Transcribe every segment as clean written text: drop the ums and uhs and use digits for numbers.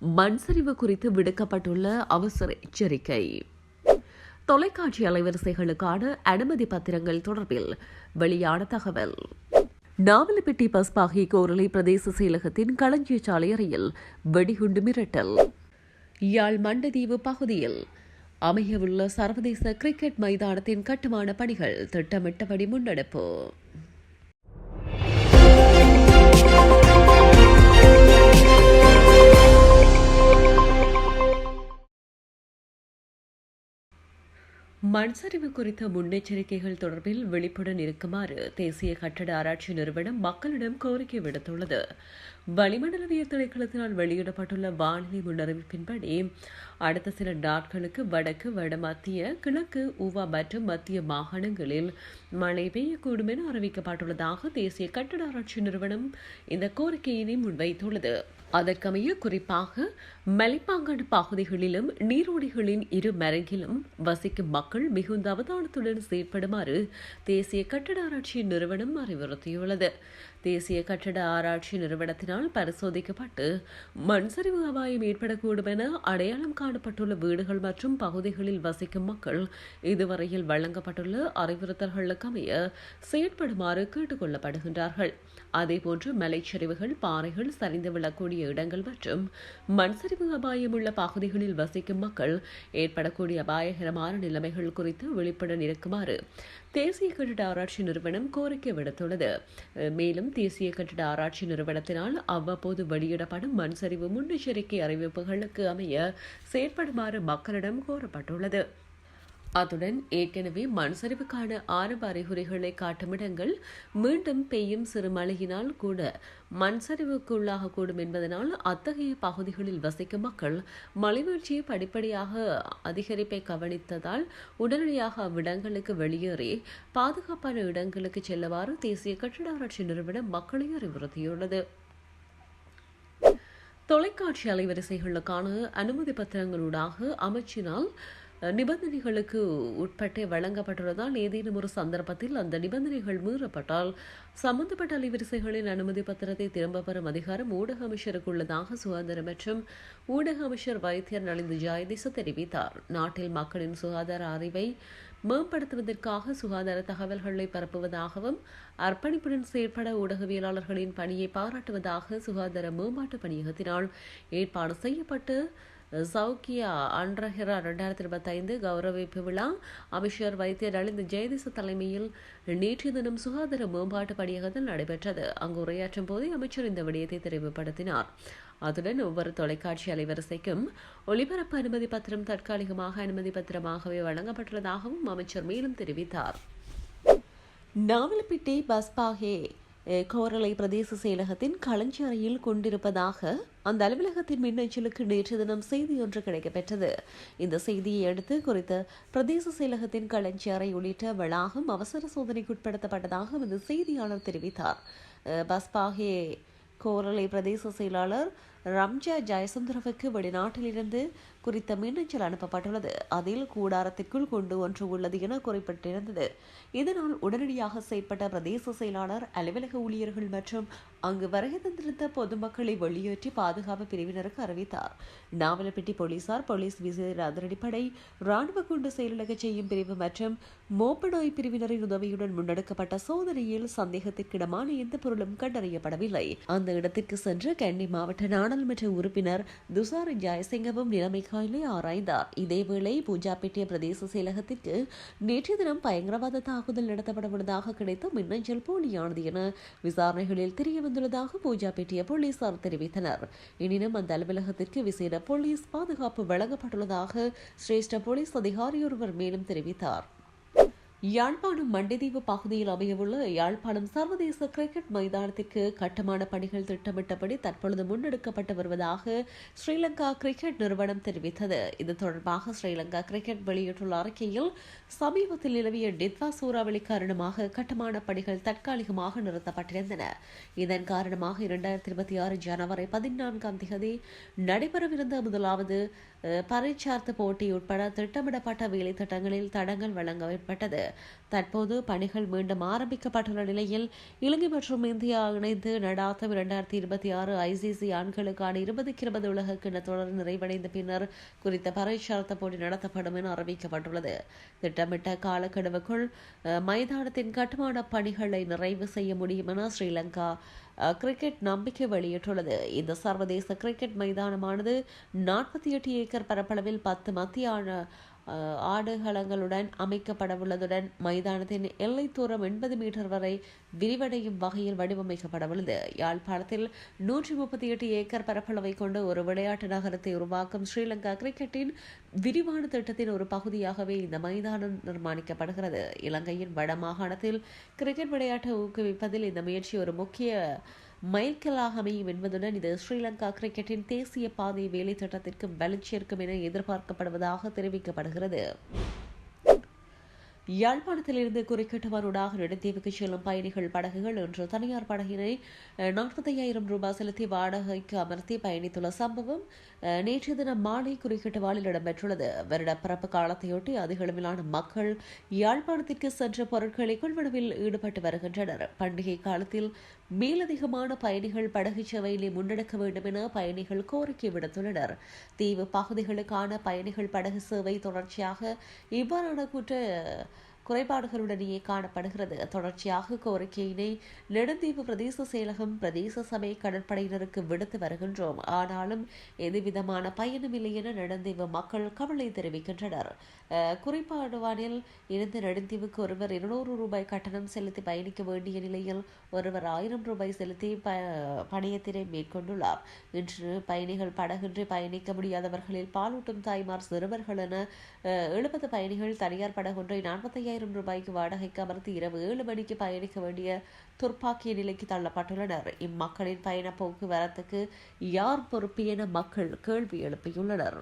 மண் சரிவு குறித்து விடுக்கப்பட்டுள்ள அவசர எச்சரிக்கை. தொலைக்காட்சி அலைவரிசைகளுக்கான அனுமதி பத்திரங்கள் தொடர்பில் வெளியான தகவல். நாவலப்பிட்டி பஸ்பாகி கோரளை பிரதேச செயலகத்தின் களஞ்சிய சாலை அறையில் வெடிகுண்டு மிரட்டல். யாழ் மண்டதீவு பகுதியில் அமையவுள்ள சர்வதேச கிரிக்கெட் மைதானத்தின் கட்டுமான பணிகள் திட்டமிட்டபடி முன்னெடுப்பு. மண் சரிவு குறித்த முன்னெச்சரிக்கைகள் தொடர்பில் விழிப்புடன் இருக்குமாறு தேசிய கட்டட ஆராய்ச்சி நிறுவனம் மக்களிடம் கோரிக்கை விடுத்துள்ளது. வளிமண்டலவியல் திணைக்களத்தினால் வெளியிடப்பட்டுள்ள வானிலை முன்னறிவிப்பின்படி அடுத்த சில நாட்களுக்கு வடக்கு, வடமத்திய, கிழக்கு, ஊவா மற்றும் மத்திய மாகாணங்களில் மழை பெய்யக்கூடும் என அறிவிக்கப்பட்டுள்ளதாக தேசிய கட்டட ஆராய்ச்சி நிறுவனம் இந்த கோரிக்கையினை முன்வைத்துள்ளது. அதற்கமைய குறிப்பாக மலைப்பாங்கான பகுதிகளிலும் நீரோடிகளின் இரு மரங்கிலும் வசிக்கும் மக்கள் மிகுந்த அவதானத்துடன் செயற்படுமாறு தேசிய கட்டட ஆராய்ச்சி நிறுவனம் அறிவுறுத்தியுள்ளது. தேசிய கட்டட ஆராய்ச்சி நிறுவனத்தினால் பரிசோதிக்கப்பட்டு மண் சரிவு அபாயம் ஏற்படக்கூடும் என அடையாளம் காணப்பட்டுள்ள வீடுகள் மற்றும் பகுதிகளில் வசிக்கும் மக்கள் இதுவரையில் வழங்கப்பட்டுள்ள அறிவுறுத்தல்களுக்கு அமைய செயற்படுமாறு கேட்டுக் கொள்ளப்படுகின்றார்கள். அதேபோன்று மலைச்சரிவுகள், பாறைகள் சரிந்து விழக்கூடிய இடங்கள் மற்றும் மண் சரிவு அபாயம் உள்ள பகுதிகளில் வசிக்கும் மக்கள் ஏற்படக்கூடிய அபாயகரமான நிலைமைகள் குறித்து விழிப்புடன் இருக்குமாறு தேசிய கட்டட ஆராய்ச்சி நிறுவனம் கோரிக்கை விடுத்துள்ளது. மேலும் தேசிய கட்டட ஆராய்ச்சி நிறுவனத்தினால் அவ்வப்போது வெளியிடப்படும் மண் சரிவு முன்னெச்சரிக்கை அறிவிப்புகளுக்கு அமைய செயற்படுமாறு மக்களிடம் கோரப்பட்டுள்ளது. அத்துடன் ஏற்கனவே மண் சரிவுக்கான ஆரம்ப அறிகுறிகளை காட்டும் இடங்கள் மீண்டும் பெய்யும் சிறு மழையினால் கூட மண் சரிவுக்குள்ளாகக்கூடும் என்பதனால் அத்தகைய பகுதிகளில் வசிக்கும் மக்கள் மலைவீழ்ச்சியை படிப்படியாக அதிகரிப்பை கவனித்ததால் உடனடியாக அவ்விடங்களுக்கு வெளியேறி பாதுகாப்பான இடங்களுக்கு செல்லுமாறு தேசிய கட்டட ஆராய்ச்சி நிறுவனம் மக்களை அறிவுறுத்தியுள்ளது. தொலைக்காட்சி அலைவரிசைகளுக்கான அனுமதி பத்திரங்களூடாக அமைச்சினால் நிபந்தனைகளுக்கு உட்பட்டே வழங்கப்பட்டுள்ளதால் ஏதேனும் ஒரு சந்தர்ப்பத்தில் அந்த நிபந்தனைகள் மீறப்பட்டால் சம்பந்தப்பட்ட அலைவரிசைகளின் அனுமதி பத்திரத்தை திரும்பப் பெறும் அதிகாரம் ஊடக அமைச்சருக்கு உள்ளதாக சுகாதார மற்றும் ஊடக அமைச்சர் வைத்தியர் நலிந்து ஜெயதிச தெரிவித்தார். நாட்டில் மக்களின் சுகாதார அறிவை மேம்படுத்துவதற்காக சுகாதார தகவல்களை பரப்புவதாகவும் அர்ப்பணிப்புடன் செயற்பட ஊடகவியலாளர்களின் பணியை பாராட்டுவதாக சுகாதார மேம்பாட்டு பணியகத்தினால் ஏற்பாடு செய்யப்பட்டு சௌக்கியா அன்ரஹிரா 2025 கௌரவிப்பு விழா அமைச்சர் வைத்தியர் நலிந்து ஜெயதிச தலைமையில் நேற்றைய தினம் சுகாதார மேம்பாட்டு பணியகத்தில் நடைபெற்றது. அங்கு உரையாற்றும் போதே அமைச்சர் இந்த விடயத்தை தெரிவுபடுத்தினார். அத்துடன் ஒவ்வொரு தொலைக்காட்சி அலைவரிசைக்கும் ஒளிபரப்பு அனுமதி பத்திரம் தற்காலிகமாக அனுமதி பத்திரமாகவே வழங்கப்பட்டுள்ளதாகவும் அமைச்சர் மேலும் தெரிவித்தார். நாவலப்பிட்டி பஸ்பாகே கோரளை பிரதேச செயலகத்தின் களஞ்சி அறையில் கொண்டிருப்பதாக அந்த அலுவலகத்தின் மின்னஞ்சலுக்கு நேற்று தினம் செய்தி ஒன்று கிடைக்கப்பெற்றது. இந்த செய்தியை அடுத்து குறித்த பிரதேச செயலகத்தின் களஞ்சி அறை உள்ளிட்ட வளாகம் அவசர சோதனைக்கு உட்படுத்தப்பட்டதாக அந்த செய்தியாளர் தெரிவித்தார். பஸ்பாகே கோரளை பிரதேச செயலாளர் ரம்ஜா ஜெயசுந்தரவுக்கு வெளிநாட்டிலிருந்து குறித்த மின்னஞ்சல் அனுப்பப்பட்டுள்ளது. அதில் கூடாரத்திற்குள் கொண்டு ஒன்று உள்ளது என குறிப்பிட்டிருந்தது. இதனால் உடனடியாக செயற்பட்ட பிரதேச செயலாளர் அலுவலக ஊழியர்கள் மற்றும் அங்கு வருகை தந்திருந்த பொதுமக்களை வெளியேற்றி பாதுகாப்பு பிரிவினருக்கு அறிவித்தார். நாவலப்பிட்டி போலீசார், போலீஸ் விசேட அதிரடிப்படை, ராணுவ குண்டு செயலிழக்க செய்யும் பிரிவு மற்றும் மோப்ப நோய் பிரிவினரின் உதவியுடன் முன்னெடுக்கப்பட்ட சோதனையில் சந்தேகத்திற்கிடமான எந்த பொருளும் கண்டறியப்படவில்லை. அந்த இடத்திற்கு சென்று கண்டி மாவட்ட நாடாளுமன்ற உறுப்பினர் துசாரி ஜெயசிங்கவும் நிலைமை ஆராய்ந்தார். இதேவேளை பூஜாப்பேட்டை பிரதேச செயலகத்திற்கு நேற்றைய தினம் பயங்கரவாத தாக்குதல் நடத்தப்படவுள்ளதாக கிடைத்த மின்னஞ்சல் போலியானது என விசாரணைகளில் தெரிய வந்துள்ளதாக பூஜாப்பேட்டை போலீசார் தெரிவித்தனர். எனினும் அந்த அலுவலகத்திற்கு விசேட போலீஸ் பாதுகாப்பு வழங்கப்பட்டுள்ளதாக சிரேஷ்ட போலீஸ் அதிகாரி ஒருவர் மேலும் தெரிவித்தார். யாழ்ப்பாணம் மண்டதீவு பகுதியில் அமையவுள்ள யாழ்ப்பாணம் சர்வதேச கிரிக்கெட் மைதானத்திற்கு கட்டுமான பணிகள் திட்டமிட்டபடி தற்பொழுது முன்னெடுக்கப்பட்டு வருவதாக ஸ்ரீலங்கா கிரிக்கெட் நிறுவனம் தெரிவித்தது. இது தொடர்பாக ஸ்ரீலங்கா கிரிக்கெட் வெளியிட்டுள்ள அறிக்கையில் சமீபத்தில் நிலவிய டித்வா சூறாவளி காரணமாக கட்டுமான பணிகள் தற்காலிகமாக நிறுத்தப்பட்டிருந்தன. இதன் காரணமாக 2026 ஜனவரி 14 நடைபெறவிருந்த முதலாவது பரீட்சார்த்த போட்டி உட்பட திட்டமிடப்பட்ட வேலை திட்டங்களில் தடங்கள் வழங்கப்பட்டது. தற்போது பணிகள் மீண்டும் ஆரம்பிக்கப்பட்டுள்ள நிலையில் இலங்கை மற்றும் இந்தியா இணைந்து நடாத்தும் 2026 ICC ஆண்களுக்கான 2020 உலகக்கிண்ண தொடர் நிறைவடைந்த பின்னர் குறித்த பரீட்சார்த்த போட்டி நடத்தப்படும் என அறிவிக்கப்பட்டுள்ளது. திட்டமிட்ட காலக்கெடுவுக்குள் மைதானத்தின் கட்டுமான பணிகளை நிறைவு செய்ய முடியும் என ஸ்ரீலங்கா கிரிக்கெட் நம்பிக்கை வெளியிட்டுள்ளது. இந்த சர்வதேச கிரிக்கெட் மைதானமானது 48 ஏக்கர் பரப்பளவில் 10 மத்திய ஆடுகளங்களுடன் அமைக்கப்படவுள்ளதுடன் மைதானத்தின் எல்லை தூரம் 80 மீட்டர் வரை விரிவடையும் வகையில் வடிவமைக்கப்படவுள்ளது. யாழ்ப்பாணத்தில் 138 ஏக்கர் பரப்பளவை கொண்ட ஒரு விளையாட்டு நகரத்தை உருவாக்கும் ஸ்ரீலங்கா கிரிக்கெட்டின் விரிவான திட்டத்தின் ஒரு பகுதியாகவே இந்த மைதானம் நிர்மாணிக்கப்படுகிறது. இலங்கையின் வடமாகாணத்தில் கிரிக்கெட் விளையாட்டை ஊக்குவிப்பதில் இந்த முயற்சி ஒரு முக்கிய மைல்கல்லாக அமையும் என்பதுடன் இது ஸ்ரீலங்கா கிரிக்கெட்டின் தேசிய பாதை வேலை திட்டத்திற்கு வலுச்சேர்க்கும் என எதிர்பார்க்கப்படுவதாக தெரிவிக்கப்படுகிறது. யாழ்ப்பாணத்திலிருந்து குறுக்கிட்டவருடாக நெடுந்தீவுக்கு செல்லும் பயணிகள் படகுகள் இன்று தனியார் படகினை 45,000 ரூபாய் செலுத்தி வாடகைக்கு அமர்த்தி பயணித்துள்ள சம்பவம் நேற்று தினம் மாலை குறுக்கிட்டவாளில் இடம்பெற்றுள்ளது. வருடப்பிறப்பு காலத்தையொட்டி அதிக அளவிலான மக்கள் யாழ்ப்பாணத்திற்கு சென்ற பொருட்களை கொள்வனவில் ஈடுபட்டு வருகின்றனர். பண்டிகை காலத்தில் மேலதிகமான பயணிகள் படகு சேவையினை முன்னெடுக்க வேண்டும் என பயணிகள் கோரிக்கை விடுத்துள்ளனர். தீவு பகுதிகளுக்கான பயணிகள் படகு சேவை தொடர்ச்சியாக இவ்வாறான குறைபாடுகளுடனேயே காணப்படுகிறது. தொடர்ச்சியாக கோரிக்கையினை நெடுந்தீவு பிரதேச செயலகம் பிரதேச சபை கடற்படையினருக்கு விடுத்து வருகின்றோம். ஆனாலும் எதுவிதமான பயனும் இல்லை என நெடுந்தீவு மக்கள் கவலை தெரிவிக்கின்றனர். குறிப்பாடுவானில் இருந்து நெடுந்தீவுக்கு ஒருவர் 200 ரூபாய் கட்டணம் செலுத்தி பயணிக்க வேண்டிய நிலையில் ஒருவர் 1000 ரூபாய் செலுத்தி பணியத்தினை மேற்கொண்டுள்ளார். இன்று பயணிகள் படகின்றி பயணிக்க முடியாதவர்களில் பாலூட்டும் தாய்மார் சிறுவர்கள் என 70 பயணிகள் தனியார் படகொன்றை 45,000 ரூபாய்க்கு வாடகைக்கு அமர்த்தி இரவு 7 மணிக்கு பயணிக்க வேண்டிய துர்ப்பாக்கிய நிலைக்கு தள்ளப்பட்டுள்ளனர். இம்மக்களின் பயண போக்குவரத்துக்கு யார் பொறுப்பு என மக்கள் கேள்வி எழுப்பியுள்ளனர்.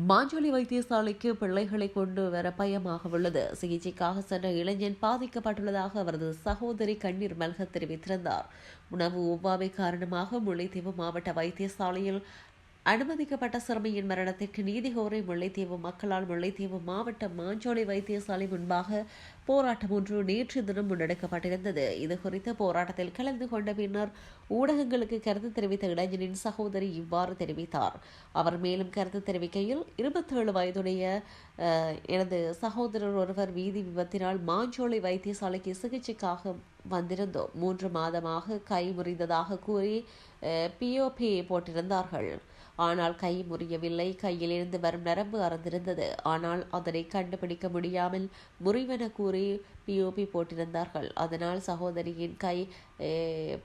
மாஞ்சோலி வைத்தியசாலைக்கு பிள்ளைகளை கொண்டு வர பயமாக உள்ளது. சிகிச்சைக்காக சென்ற இளைஞன் பாதிக்கப்பட்டுள்ளதாக அவரது சகோதரி கண்ணீர் மல்க தெரிவித்திருந்தார். உணவு ஒவ்வாமை காரணமாக முல்லைத்தீவு மாவட்ட வைத்தியசாலையில் அனுமதிக்கப்பட்ட சிறுமியின் மரணத்திற்கு நீதி கோரி முல்லைத்தீவு மக்களால் முல்லைத்தீவு மாவட்ட மாஞ்சோலை வைத்தியசாலை முன்பாக போராட்டம் ஒன்று நேற்று தினம் முன்னெடுக்கப்பட்டிருந்தது. இதுகுறித்து போராட்டத்தில் கலந்து கொண்ட பின்னர் ஊடகங்களுக்கு கருத்து தெரிவித்த இளைஞனின் சகோதரி இவ்வாறு தெரிவித்தார். அவர் மேலும் கருத்து தெரிவிக்கையில் 27 வயதுடைய எனது சகோதரர் ஒருவர் வீதி விபத்தினால் மாஞ்சோலை வைத்தியசாலைக்கு சிகிச்சைக்காக வந்திருந்தோம். 3 மாதமாக கை முறிந்ததாக கூறி POP போட்டிருந்தார்கள். ஆனால் கை முறியவில்லை. கையிலிருந்து வரும் நரம்பு அறந்திருந்தது. ஆனால் அதனை கண்டுபிடிக்க முடியாமல் முறிவென கூறி POP போட்டிருந்தார்கள். அதனால் சகோதரியின் கை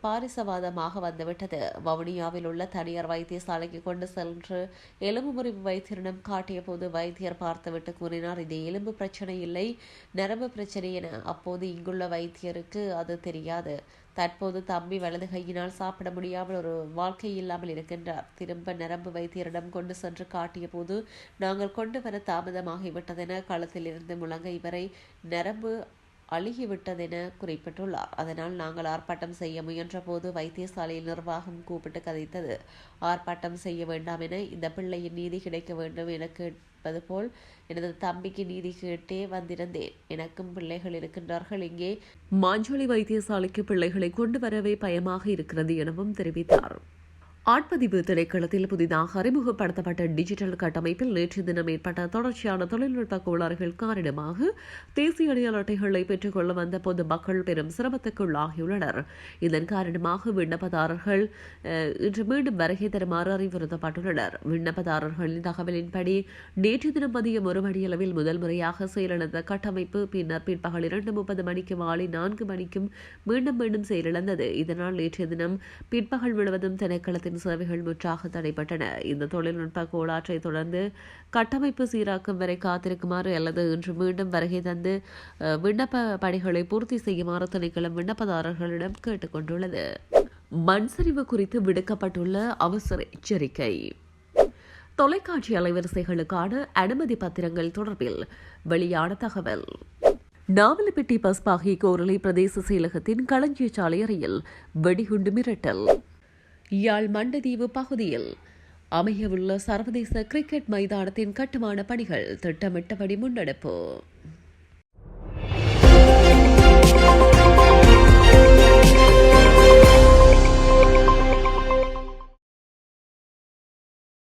பாரிசவாதமாக வந்துவிட்டது. வவுனியாவில் உள்ள தனியார் வைத்தியசாலைக்கு கொண்டு சென்று எலும்பு முறிவு வைத்தியரிடம் காட்டிய போது வைத்தியர் பார்த்துவிட்டு கூறினார், இது எலும்பு பிரச்சனை இல்லை, நரம்பு பிரச்சனை என. அப்போது இங்குள்ள வைத்தியருக்கு அது தெரியாது. தற்போது தம்பி வலது கையினால் சாப்பிட முடியாமல் ஒரு வாழ்க்கை இல்லாமல் இருக்கின்றார். திரும்ப நரம்பு வைத்தியரிடம் கொண்டு சென்று காட்டிய போது நாங்கள் கொண்டு வர தாமதமாகிவிட்டதென, களத்தில் இருந்து முழங்கை வரை நரம்பு அழுகிவிட்டதென குறிப்பிட்டுள்ளார். அதனால் நாங்கள் ஆர்ப்பாட்டம் செய்ய முயன்ற போது வைத்தியசாலையில் நிர்வாகம் கூப்பிட்டு கதைத்தது. ஆர்ப்பாட்டம் செய்ய வேண்டாம் என, இந்த பிள்ளையின் நீதி கிடைக்க வேண்டும் என கேட்பது போல் எனது தம்பிக்கு நீதி கேட்டே வந்திருந்தேன். எனக்கும் பிள்ளைகள் இருக்கின்றார்கள். இங்கே மாஞ்சோலி வைத்தியசாலைக்கு பிள்ளைகளை கொண்டு வரவே பயமாக இருக்கிறது எனவும் தெரிவித்தார். ஆட்பதிவு திணைக்களத்தில் புதிதாக அறிமுகப்படுத்தப்பட்ட டிஜிட்டல் கட்டமைப்பில் நேற்று தினம் ஏற்பட்ட தொடர்ச்சியான தொழில்நுட்ப கோளாறுகள் காரணமாக தேசிய அடையாள அட்டைகளை பெற்றுக்கொள்ள வந்த பொதுமக்கள் பெரும் சிரமத்துக்குள்ளாகியுள்ளனர். இதன் காரணமாக விண்ணப்பதாரர்கள் இன்று மீண்டும் வருகை தருமாறு அறிவுறுத்தப்பட்டுள்ளனர். விண்ணப்பதாரர்களின் தகவலின்படி நேற்று தினம் மதியம் 1 மணியளவில் முதல் முறையாக செயலிழந்த கட்டமைப்பு பின்னர் பிற்பகல் 2:30 மணிக்கு மாலை 4 மணிக்கும் மீண்டும் செயலிழந்தது. இதனால் நேற்றைய தினம் பிற்பகல் முழுவதும் திணைக்களத்தின் சேவைகள் முற்றாக தடைப்பட்டன. இந்த தொழில்நுட்ப கோளாற்றை தொடர்ந்து கட்டமைப்பு சீராக்கும் வரை காத்திருக்குமாறு அல்லது இன்று மீண்டும் வருகை தந்து விண்ணப்ப பணிகளை பூர்த்தி செய்யுமாறு திணைக்களம் விண்ணப்பதாரர்களிடம் கேட்டுக் கொண்டுள்ளது. மண் சரிவு குறித்து விடுக்கப்பட்டுள்ள அவசர எச்சரிக்கை. தொலைக்காட்சி அலைவரிசைகளுக்கான அனுமதி பத்திரங்கள் தொடர்பில் வெளியான தகவல். நாவலப்பிட்டி பஸ்பாகி கோரளை பிரதேச செயலகத்தின் களஞ்சிய சாலை அறையில் வெடிகுண்டு மிரட்டல். யாழ் மண்டதீவு பகுதியில் அமையவுள்ள சர்வதேச கிரிக்கெட் மைதானத்தின் கட்டுமான பணிகள் திட்டமிட்டபடி முன்னெடுப்பு.